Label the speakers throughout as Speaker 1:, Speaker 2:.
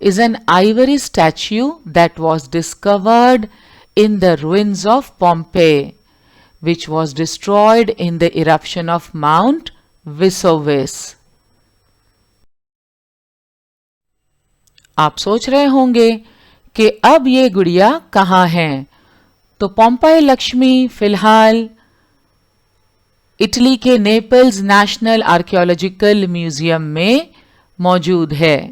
Speaker 1: is an ivory statue that was discovered in the ruins of Pompeii, which was destroyed in the eruption of Mount Vesuvius. آپ سوچ رہے ہوں گے کہ اب یہ گڑیا کہاں ہیں؟ تو پومپئی لکشمی فی الحال اٹلی کے نیپلز نیشنل آرکیولوجیکل میوزیم میں موجود ہے۔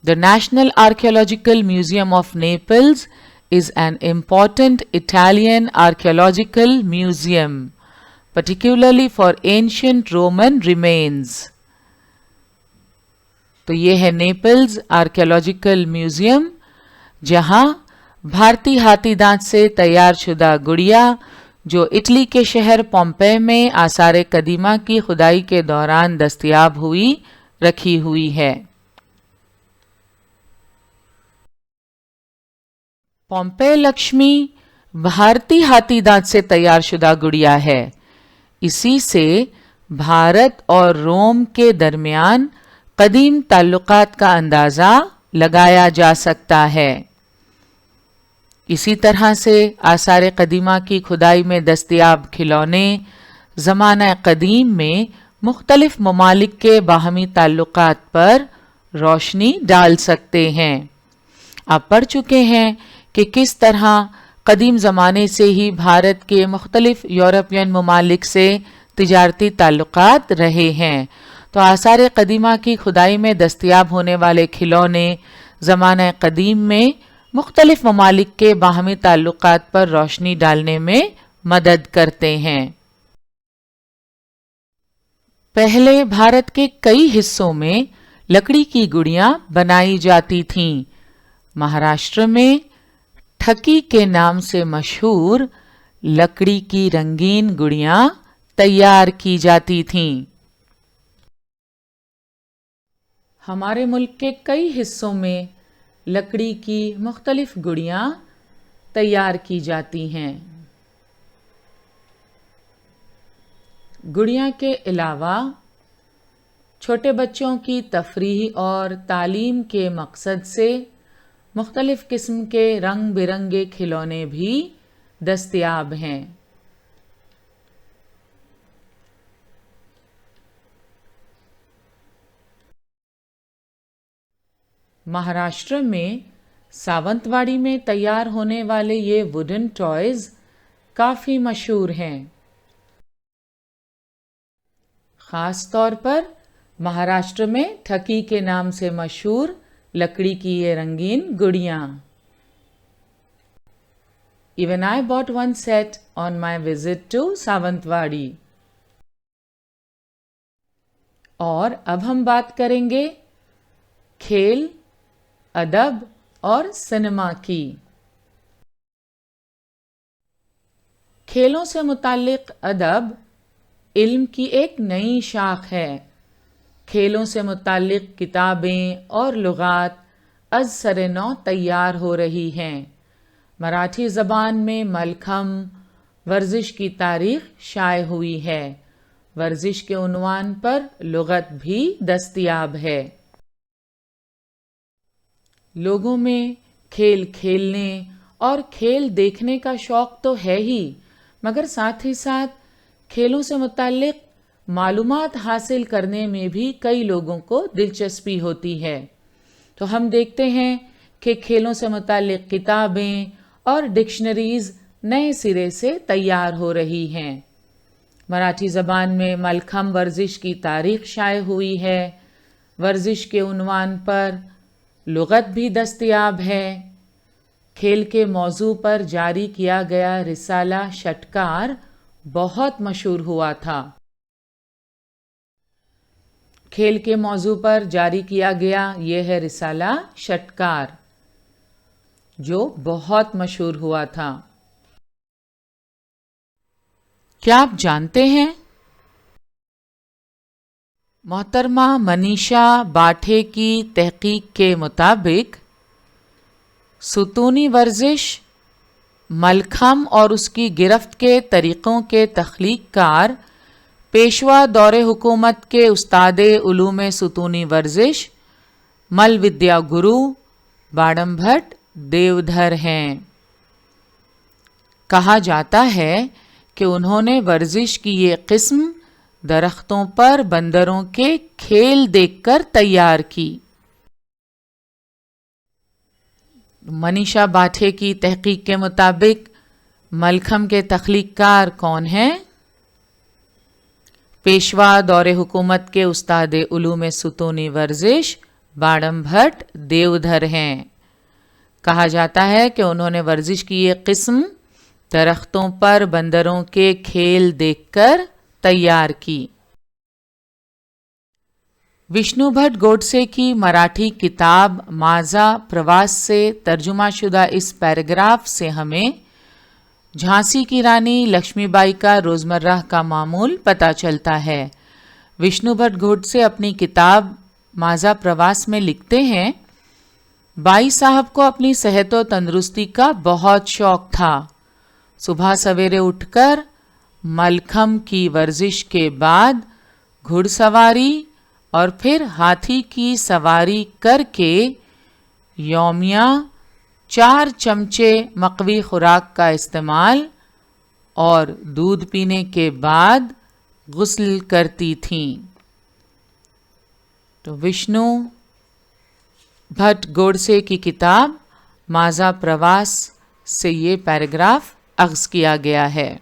Speaker 1: The National Archaeological Museum of Naples is an important Italian archaeological museum, particularly for ancient Roman remains. تو یہ ہے نیپلز آرکیولوجیکل میوزیم، جہاں بھارتی ہاتھی دانت سے تیار شدہ گڑیا جو اٹلی کے شہر پومپئی میں آثار قدیمہ کی کھدائی کے دوران دستیاب ہوئی رکھی ہوئی ہے۔ پومپئی لکشمی بھارتی ہاتھی دانت سے تیار شدہ گڑیا ہے۔ اسی سے بھارت اور روم کے درمیان قدیم تعلقات کا اندازہ لگایا جا سکتا ہے۔ اسی طرح سے آثار قدیمہ کی کھدائی میں دستیاب کھلونے زمانہ قدیم میں مختلف ممالک کے باہمی تعلقات پر روشنی ڈال سکتے ہیں۔ آپ پڑھ چکے ہیں کہ کس طرح قدیم زمانے سے ہی بھارت کے مختلف یورپین ممالک سے تجارتی تعلقات رہے ہیں، تو آثار قدیمہ کی کھدائی میں دستیاب ہونے والے کھلونے زمانہ قدیم میں مختلف ممالک کے باہمی تعلقات پر روشنی ڈالنے میں مدد کرتے ہیں۔ پہلے بھارت کے کئی حصوں میں لکڑی کی گڑیاں بنائی جاتی تھیں۔ مہاراشٹر میں ٹھکی کے نام سے مشہور لکڑی کی رنگین گڑیاں تیار کی جاتی تھیں۔ ہمارے ملک کے کئی حصوں میں لکڑی کی مختلف گڑیاں تیار کی جاتی ہیں۔ گڑیاں کے علاوہ چھوٹے بچوں کی تفریح اور تعلیم کے مقصد سے مختلف قسم کے رنگ برنگے کھلونے بھی دستیاب ہیں۔ مہاراشٹر میں ساونت واڑی میں تیار ہونے والے یہ ووڈن ٹوائز کافی مشہور ہیں۔ خاص طور پر مہاراشٹر میں ٹھکی کے نام سے مشہور لکڑی کی یہ رنگین گڑیاں۔ Even I bought one set on my visit to Sawantwadi. اور اب ہم بات کریں گے کھیل، ادب اور سنیما کی۔ کھیلوں سے متعلق ادب علم کی ایک نئی شاخ ہے۔ کھیلوں سے متعلق کتابیں اور لغات از سر نو تیار ہو رہی ہیں۔ مراٹھی زبان میں ملکھم ورزش کی تاریخ شائع ہوئی ہے۔ ورزش کے عنوان پر لغت بھی دستیاب ہے۔ لوگوں میں کھیل کھیلنے اور کھیل دیکھنے کا شوق تو ہے ہی، مگر ساتھ ہی ساتھ کھیلوں سے متعلق معلومات حاصل کرنے میں بھی کئی لوگوں کو دلچسپی ہوتی ہے۔ تو ہم دیکھتے ہیں کہ کھیلوں سے متعلق کتابیں اور ڈکشنریز نئے سرے سے تیار ہو رہی ہیں۔ مراٹھی زبان میں ملکھم ورزش کی تاریخ شائع ہوئی ہے۔ ورزش کے عنوان پر لغت بھی دستیاب ہے۔ کھیل کے موضوع پر جاری کیا گیا رسالہ شٹکار بہت مشہور ہوا تھا۔ کھیل کے موضوع پر جاری کیا گیا یہ ہے رسالہ شٹکار، جو بہت مشہور ہوا تھا۔ کیا آپ جانتے ہیں محترمہ منیشا باٹھے کی تحقیق کے مطابق ستونی ورزش ملکھم اور اس کی گرفت کے طریقوں کے تخلیق کار پیشوا دور حکومت کے استاد علوم ستونی ورزش مل ودیا گرو باڑم بھٹ دیودھر ہیں۔ کہا جاتا ہے کہ انہوں نے ورزش کی یہ قسم درختوں پر بندروں کے کھیل دیکھ کر تیار کی۔ منیشا باٹھے کی تحقیق کے مطابق ملکھم کے تخلیق کار کون ہیں؟ پیشوا دور حکومت کے استاد علوم ستونی ورزش باڑم بھٹ دیودھر ہیں۔ کہا جاتا ہے کہ انہوں نے ورزش کی یہ قسم درختوں پر بندروں کے کھیل دیکھ کر تیار کی۔ وشنو بھٹ گوڈسے کی مراٹھی کتاب مازا پرواس سے ترجمہ شدہ اس پیراگراف سے ہمیں جھانسی کی رانی لکشمی بائی کا روزمرہ کا معمول پتہ چلتا ہے۔ وشنو بھٹ گوڈسے اپنی کتاب مازا پرواس میں لکھتے ہیں، بائی صاحب کو اپنی صحت و تندرستی کا بہت شوق تھا۔ صبح سویرے اٹھ کر ملکھم کی ورزش کے بعد گھڑ سواری اور پھر ہاتھی کی سواری کر کے یومیہ 4 چمچے مقوی خوراک کا استعمال اور دودھ پینے کے بعد غسل کرتی تھیں۔ تو وشنو بھٹ گوڈسے کی کتاب مازا پرواس سے یہ پیراگراف اخذ کیا گیا ہے۔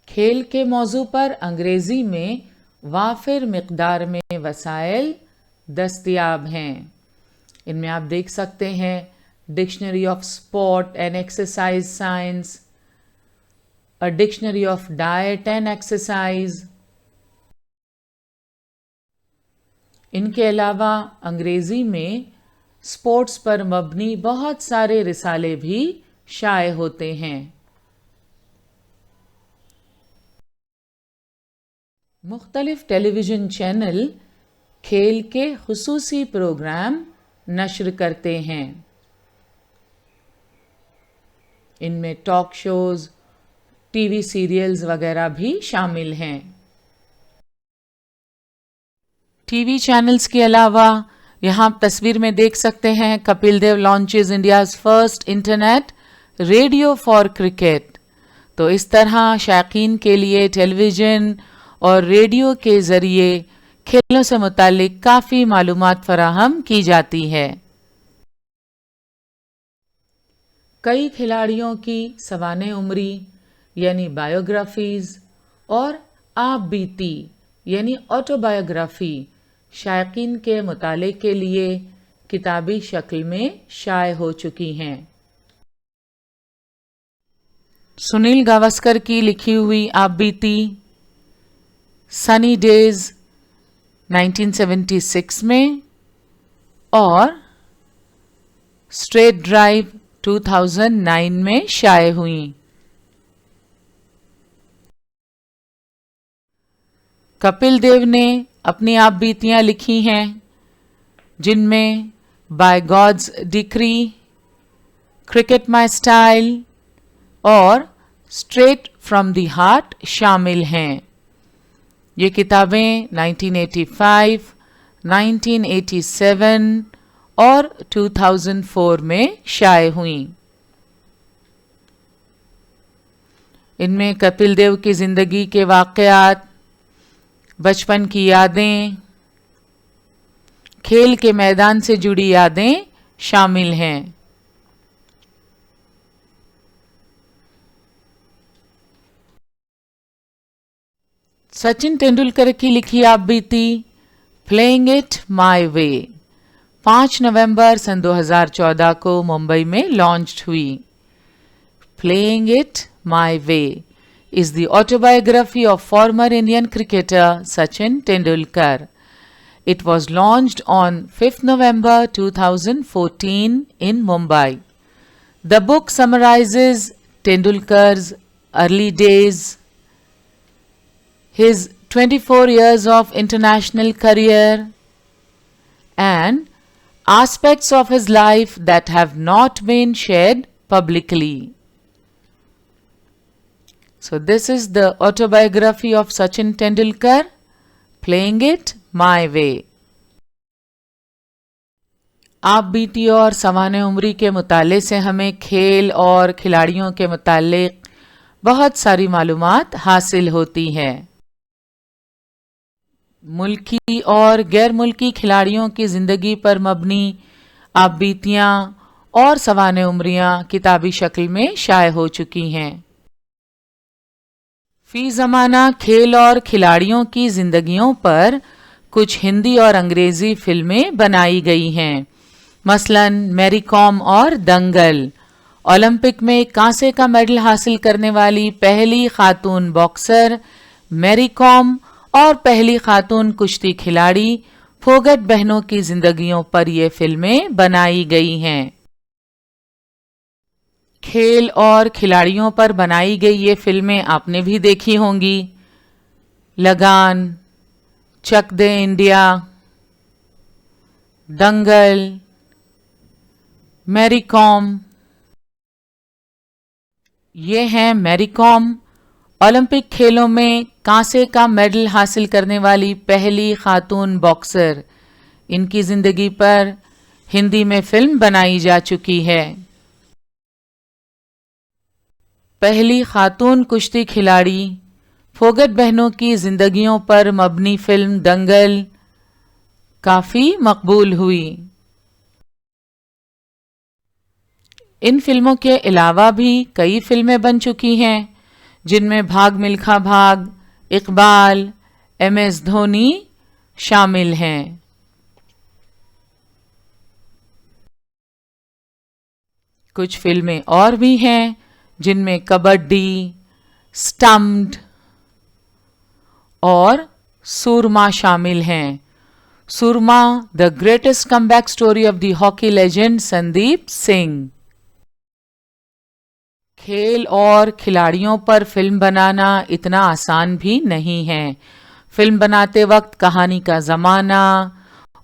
Speaker 1: کھیل کے موضوع پر انگریزی میں وافر مقدار میں وسائل دستیاب ہیں۔ ان میں آپ دیکھ سکتے ہیں dictionary of sport and exercise science, a dictionary of diet and exercise۔ ان کے علاوہ انگریزی میں اسپورٹس پر مبنی بہت سارے رسالے بھی شائع ہوتے ہیں۔ مختلف ٹیلی ویژن چینل کھیل کے خصوصی پروگرام نشر کرتے ہیں۔ ان میں talk shows, T V serials وغیرہ بھی شامل ہیں۔ ٹی وی چینلز کے علاوہ یہاں آپ تصویر میں دیکھ سکتے ہیں Kapil Dev launches India's first internet radio for cricket. تو اس طرح شائقین کے لیے ٹیلی ویژن اور ریڈیو کے ذریعے کھیلوں سے متعلق کافی معلومات فراہم کی جاتی ہے۔ کئی کھلاڑیوں کی سوانح عمری یعنی بائیوگرافیز اور آپ بیتی یعنی آٹو بائیوگرافی شائقین کے مطالعے کے لیے کتابی شکل میں شائع ہو چکی ہیں۔ سنیل گواسکر کی لکھی ہوئی آپ بیتی سنی ڈیز 1976 میں اور اسٹریٹ ڈرائیو 2009 میں شائع ہوئیں۔ کپل دیو نے اپنی آپ بیتیاں لکھی ہیں جن میں by God's ڈکری، cricket my style اور اسٹریٹ فرام دی ہارٹ شامل ہیں۔ یہ کتابیں 1985، 1987 اور 2004 میں شائع ہوئیں۔ ان میں کپل دیو کی زندگی کے واقعات، بچپن کی یادیں، کھیل کے میدان سے جڑی یادیں شامل ہیں۔ سچن تندولکر کی لکھی آپ بیتی پلئنگ اٹ مائی وے 5 نومبر سن 2014 کو ممبئی میں لانچ ہوئی۔ Playing it my way is the autobiography of former Indian cricketer Sachin Tendulkar. It was launched on 5th November 2014 in Mumbai. The book summarizes Tendulkar's early days, his 24 years of international career, and aspects of his life that have not been shared publicly. So this is the autobiography of Sachin Tendulkar, Playing It My Way. آپ بیتی اور سوانح عمری کے مطالعے سے ہمیں کھیل اور کھلاڑیوں کے متعلق بہت ساری معلومات حاصل ہوتی ہے۔ ملکی اور غیر ملکی کھلاڑیوں کی زندگی پر مبنی آپ بیتیاں اور سوانح عمریاں کتابی شکل میں شائع ہو چکی ہیں۔ فی زمانہ کھیل اور کھلاڑیوں کی زندگیوں پر کچھ ہندی اور انگریزی فلمیں بنائی گئی ہیں، مثلاً میری کام اور دنگل۔ اولمپک میں کانسے کا میڈل حاصل کرنے والی پہلی خاتون باکسر میری کام اور پہلی خاتون کشتی کھلاڑی پھوگٹ بہنوں کی زندگیوں پر یہ فلمیں بنائی گئی ہیں۔ کھیل اور کھلاڑیوں پر بنائی گئی یہ فلمیں آپ نے بھی دیکھی ہوں گی، لگان، چک دے انڈیا، دنگل، میری کام۔ یہ ہیں میری کام، اولمپک کھیلوں میں کانسے کا میڈل حاصل کرنے والی پہلی خاتون باکسر۔ ان کی زندگی پر ہندی میں فلم بنائی جا چکی ہے۔ پہلی خاتون کشتی کھلاڑی پھوگٹ بہنوں کی زندگیوں پر مبنی فلم دنگل کافی مقبول ہوئی۔ ان فلموں کے علاوہ بھی کئی فلمیں بن چکی ہیں جن میں بھاگ ملکھا بھاگ، اقبال، ایم ایس دھونی شامل ہیں۔ کچھ فلمیں اور بھی ہیں جن میں کبڈی، سٹمپڈ اور سورما شامل ہیں۔ Soorma the greatest comeback story of the hockey legend Sandeep Singh. کھیل اور کھلاڑیوں پر فلم بنانا اتنا آسان بھی نہیں ہے۔ فلم بناتے وقت کہانی کا زمانہ،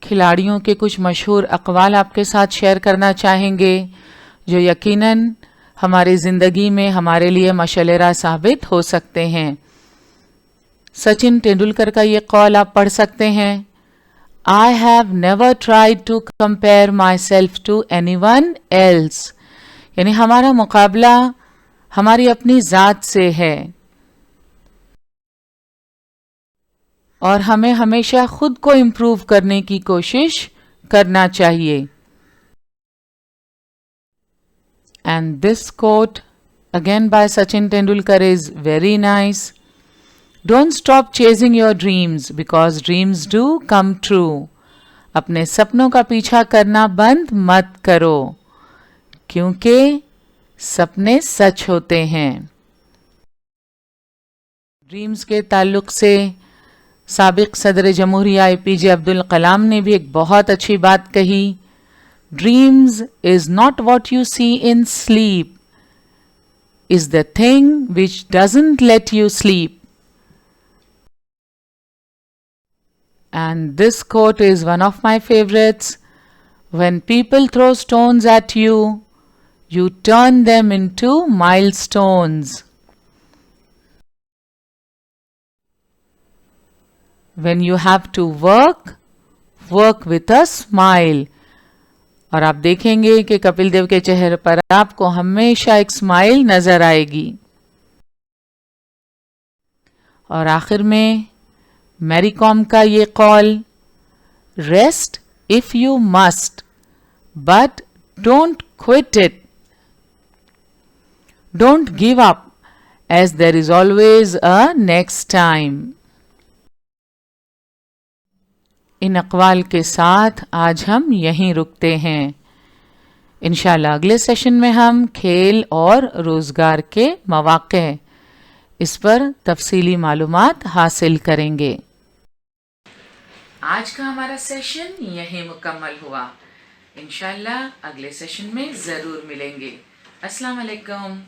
Speaker 1: کھلاڑیوں کے کچھ مشہور اقوال آپ کے ساتھ شیئر کرنا چاہیں گے جو یقیناً ہماری زندگی میں ہمارے لیے مشعل راہ ثابت ہو سکتے ہیں۔ سچن تیندولکر کا یہ قول آپ پڑھ سکتے ہیں، I have never tried to compare myself to anyone else، یعنی ہمارا مقابلہ ہماری اپنی ذات سے ہے اور ہمیں ہمیشہ خود کو امپروو کرنے کی کوشش کرنا چاہیے۔ And this quote again by Sachin Tendulkar is very nice. Don't stop chasing your dreams because dreams do come true. اپنے سپنوں کا پیچھا کرنا بند مت کرو کیونکہ سپنے سچ ہوتے ہیں۔ ڈریمز کے تعلق سے سابق صدر جمہوریہ APJ عبدالکلام نے بھی ایک بہت اچھی بات کہی، Dreams is not what you see in sleep, is the thing which doesn't let you sleep. And this quote is one of my favorites. When people throw stones at you, you turn them into milestones. When you have to work, work with a smile. اور آپ دیکھیں گے کہ کپل دیو کے چہرے پر آپ کو ہمیشہ ایک اسمائل نظر آئے گی۔ اور آخر میں میری کام کا یہ قول، rest if you must but don't quit it, don't give up as there is always a next time. ان اقوال کے ساتھ آج ہم یہیں رکتے ہیں۔ انشاءاللہ اگلے سیشن میں ہم کھیل اور روزگار کے مواقع اس پر تفصیلی معلومات حاصل کریں گے۔ آج کا ہمارا سیشن یہیں مکمل ہوا، انشاءاللہ اگلے سیشن میں ضرور ملیں گے۔ السلام علیکم۔